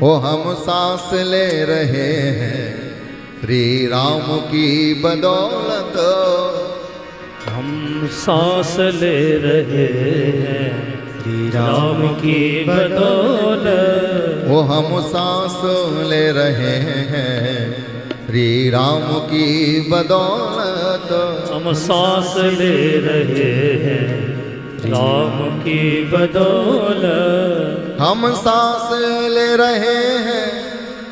ओ हम सांस ले रहे हैं श्री राम की बदौलत। हम सांस ले रहे हैं श्री राम की बदौलत। ओ हम सांस ले रहे हैं श्री राम की बदौलत। हम सांस ले रहे हैं राम की बदौलत। हम सांस ले रहे हैं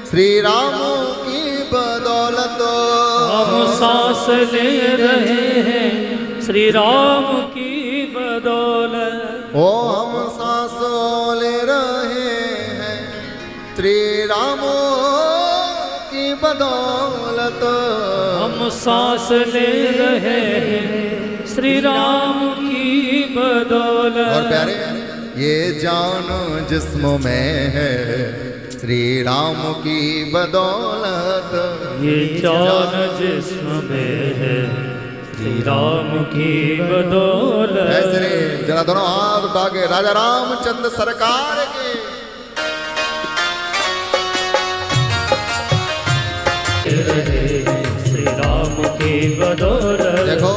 श्री राम की बदौलत। हम सांस ले रहे हैं श्री राम की बदौलत। ओ हम सांस ले रहे हैं श्री राम की बदौलत। हम सांस ले रहे हैं श्री राम की बदौलत। और प्यारे, ये जान जिस्म में है श्री राम की बदौलत। ये जान जिस्म में है श्री राम की बदौलत। ऐसे जरा दोनों हाथ उठा के राजा रामचंद्र सरकार के श्री राम की बदौलत। देखो,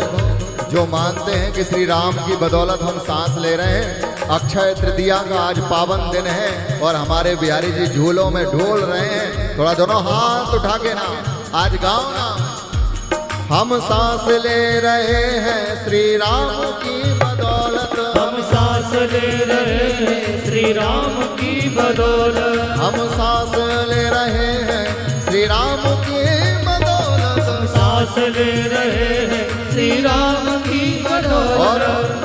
जो मानते हैं कि श्री राम की बदौलत हम सांस ले रहे हैं, अक्षय तृतीया का आज पावन दिन है और हमारे बिहारी जी झूलों में ढोल रहे हैं। थोड़ा दोनों हाथ उठा के ना आज गाओ ना। हम सांस ले रहे हैं श्री राम की बदौलत। हम सांस ले रहे हैं श्री राम की बदौलत। हम सांस ले रहे हैं श्री राम की बदौलत। हम सांस ले रहे हैं श्री राम की बदौलत।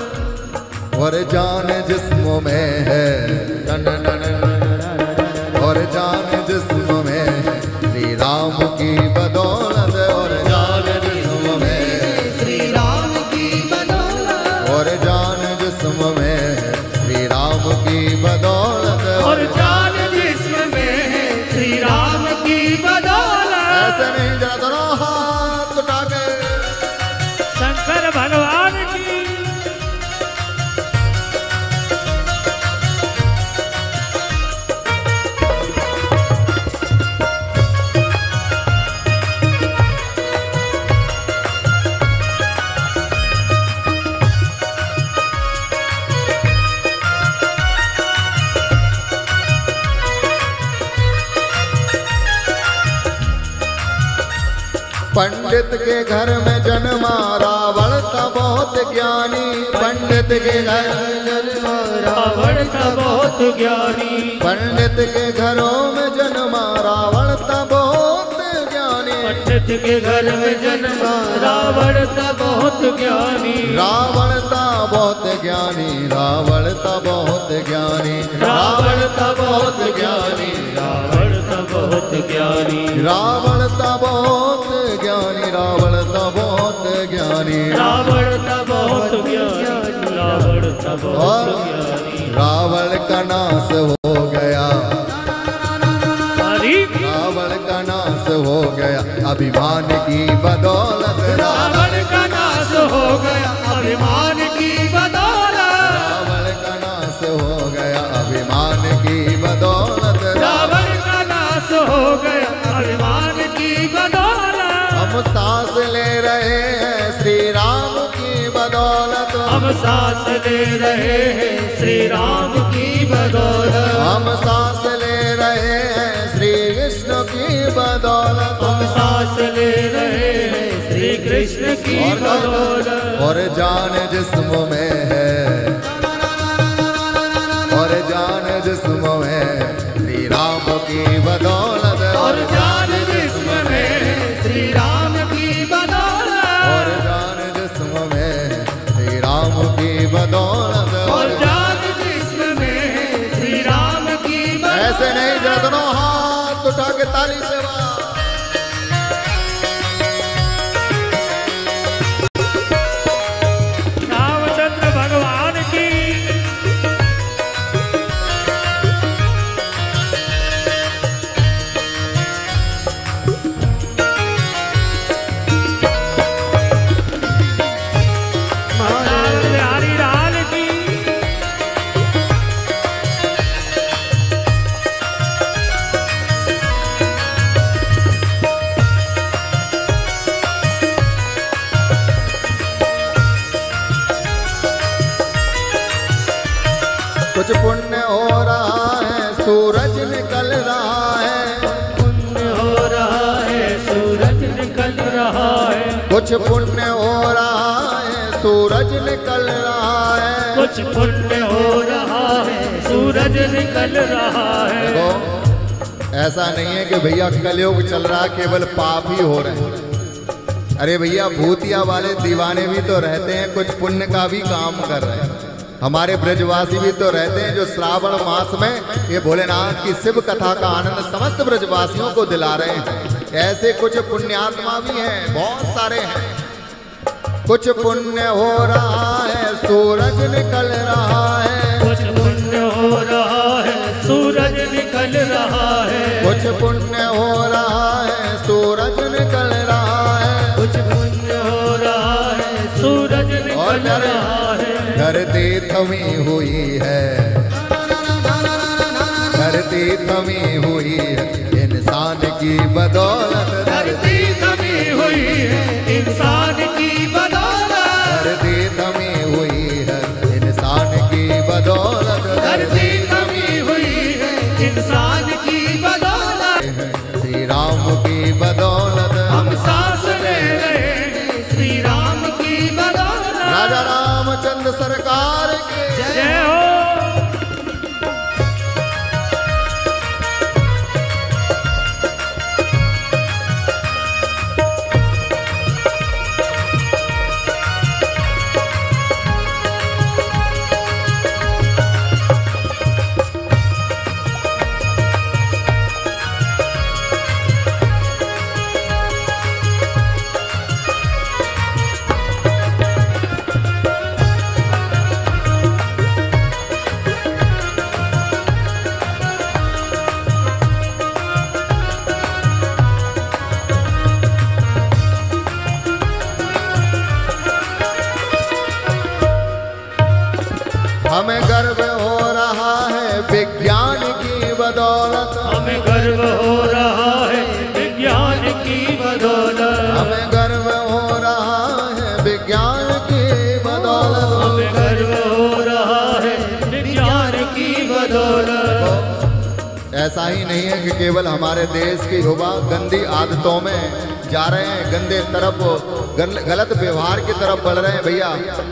और जान जिस्म में है और जान जिस्म में है श्री राम की बदौलत। और जान जिस्म में श्री राम की बदौलत। और जान जिस्म में है श्री राम की बदौलत। और जान जिस्म में है श्री राम की बदौलत। ऐसे नहीं, जरा दोनों हाथ उठा के शंकर भगवान की। पंडित के घर में जन्मा रावण था बहुत ज्ञानी। पंडित के घर में जन्मा रावण था बहुत ज्ञानी। पंडित के घरों में जन्मा रावण था बहुत ज्ञानी। पंडित के घर में जन्मा रावण था बहुत ज्ञानी। रावण था बहुत ज्ञानी। रावण था बहुत ज्ञानी। रावण था बहुत ज्ञानी। रावण था बहुत ज्ञानी। रावण था बहुत ज्ञानी। रावण था बहुत ज्ञानी। रावण था बहुत ज्ञानी। रावण था बहुत ज्ञानी। रावण का नाश हो गया। रावण का नाश हो गया अभिमान की बदौलत। रावण का नाश हो गया अभिमान की बदौलत। रावण का नाश हो गया अभिमान की बदौलत। रावण का नाश हो गया अभिमान की बदौलत। हम सांस ले रहे हैं श्री राम की बदौलत। हम सांस ले रहे हैं श्री राम की बदौलत। हम सांस ले रहे हैं श्री कृष्ण की बदौलत। हम सांस ले रहे हैं श्री कृष्ण की बदौलत। और जान जिस्म में है और जान जिस्म में श्री राम की बदौलत। और जान जिस्म में श्री राम की बदौलत। और जान जिस्म में श्री राम की बदौलत। और जान जिस्म में श्री राम की बदौलत। ऐसे नहीं, जरा दोनों हाथ उठा के ताली से रामचंद्र भगवान की। बिहारी लाल की। कुछ पुण्य हो रहा है सूरज निकल रहा है, पुण्य हो रहा है सूरज निकल रहा है, कुछ पुण्य हो रहा है सूरज निकल रहा है, कुछ पुण्य हो रहा है सूरज निकल रहा है। देखो ऐसा नहीं है कि भैया कलयुग चल रहा है केवल पाप ही हो रहे हैं। अरे भैया भूतिया वाले दीवाने भी तो रहते हैं, कुछ पुण्य का भी काम कर रहे हैं। हमारे ब्रजवासी भी तो रहते हैं जो श्रावण मास में ये भोलेनाथ की शिव कथा का आनंद समस्त ब्रजवासियों को दिला रहे हैं। ऐसे कुछ पुण्यात्मा भी हैं, बहुत सारे हैं। कुछ पुण्य हो रहा है सूरज निकल रहा है, कुछ पुण्य हो रहा है सूरज निकल रहा है, कुछ पुण्य हो रहा है सूरज निकल रहा है, कुछ पुण्य हो रहा है सूरज निकल रहा है। धरती थमी हुई है, धरती थमी हुई है इंसान की बदौलत, धरती थमी हुई है इंसान की बदौलत, धरती थमी हुई है इंसान की बदौलत, धरती थमी हुई है इंसान की बदौलत, श्री राम की बदौलत हम सांस ले रहे हैं श्री राम की बदौलत। राजा रामचंद्र सरकार की जय हो। हमें गर्व हो रहा है विज्ञान की बदौलत, हमें गर्व हो रहा है विज्ञान की बदौलत, हमें गर्व हो रहा है विज्ञान की बदौलत, हमें गर्व हो रहा है विज्ञान की बदौलत। ऐसा ही नहीं है कि केवल हमारे देश के युवा गंदी आदतों में जा रहे हैं, गंदे तरफ गलत व्यवहार की तरफ बढ़ रहे हैं। भैया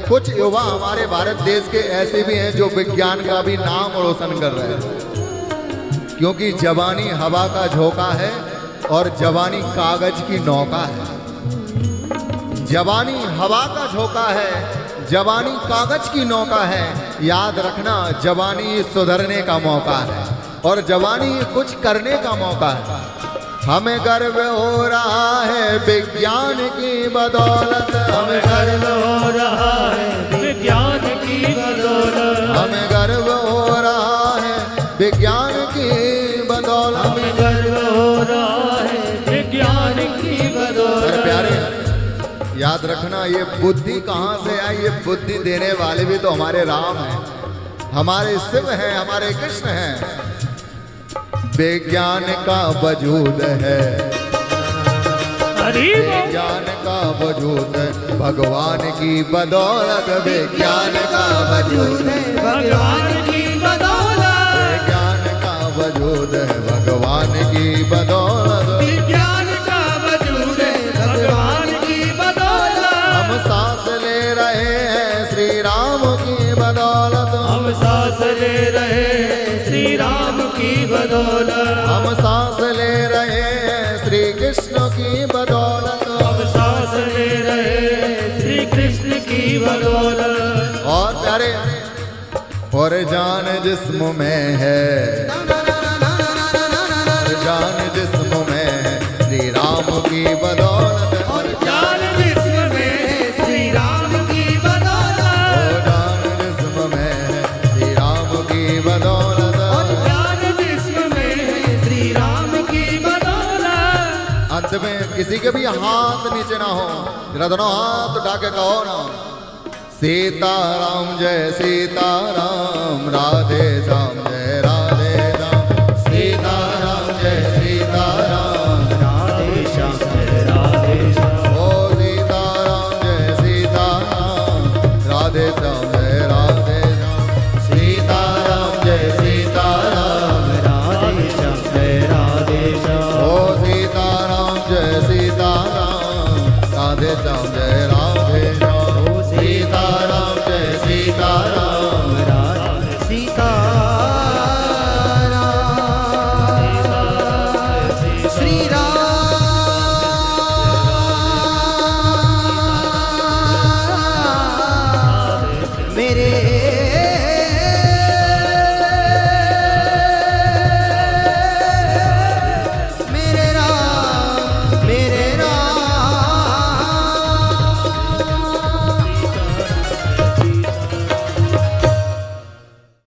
कुछ युवा हमारे भारत देश के ऐसे भी हैं जो विज्ञान का भी नाम रोशन कर रहे हैं, क्योंकि जवानी हवा का झोंका है और जवानी कागज की नौका है। जवानी हवा का झोंका है, जवानी कागज की नौका है। याद रखना जवानी सुधरने का मौका है और जवानी कुछ करने का मौका है। हमें गर्व हो रहा है विज्ञान की बदौलत, हमें गर्व हो रहा है विज्ञान की बदौलत, हमें गर्व हो रहा है विज्ञान की बदौलत, हमें गर्व हो रहा है विज्ञान की बदौलत। अरे प्यारे याद रखना ये बुद्धि कहाँ से आई, ये बुद्धि देने वाले भी तो हमारे राम हैं, हमारे शिव हैं, हमारे कृष्ण हैं। विज्ञान का वजूद है, विज्ञान का वजूद है भगवान की बदौलत, विज्ञान का वजूद है भगवान की बदौलत, विज्ञान का वजूद है भगवान की बदौलत, विज्ञान का वजूद है भगवान की बदौलत। हम सांस ले रहे हैं श्री राम की बदौलत, हम सांस ले रहे हैं श्री राम की बदौलत, हम सांस ले रहे हैं श्री कृष्ण की बदौलत, हम सांस ले रहे हैं श्री कृष्ण की बदौलत। और प्यारे और जान जिस्म में है, और जान जिस्म में है श्री राम की बदौलत, और जान जिस्म में है श्री राम की बदौलत, और जान जिस्म में है श्री राम की बदौलत, और जान जिस्म में है श्री राम की बदौलत। अंत में किसी के भी हाथ नीचे ना हो, जरा दोनों हाथ उठा के कहो ना, सीताराम जय सीताराम राधे श्याम।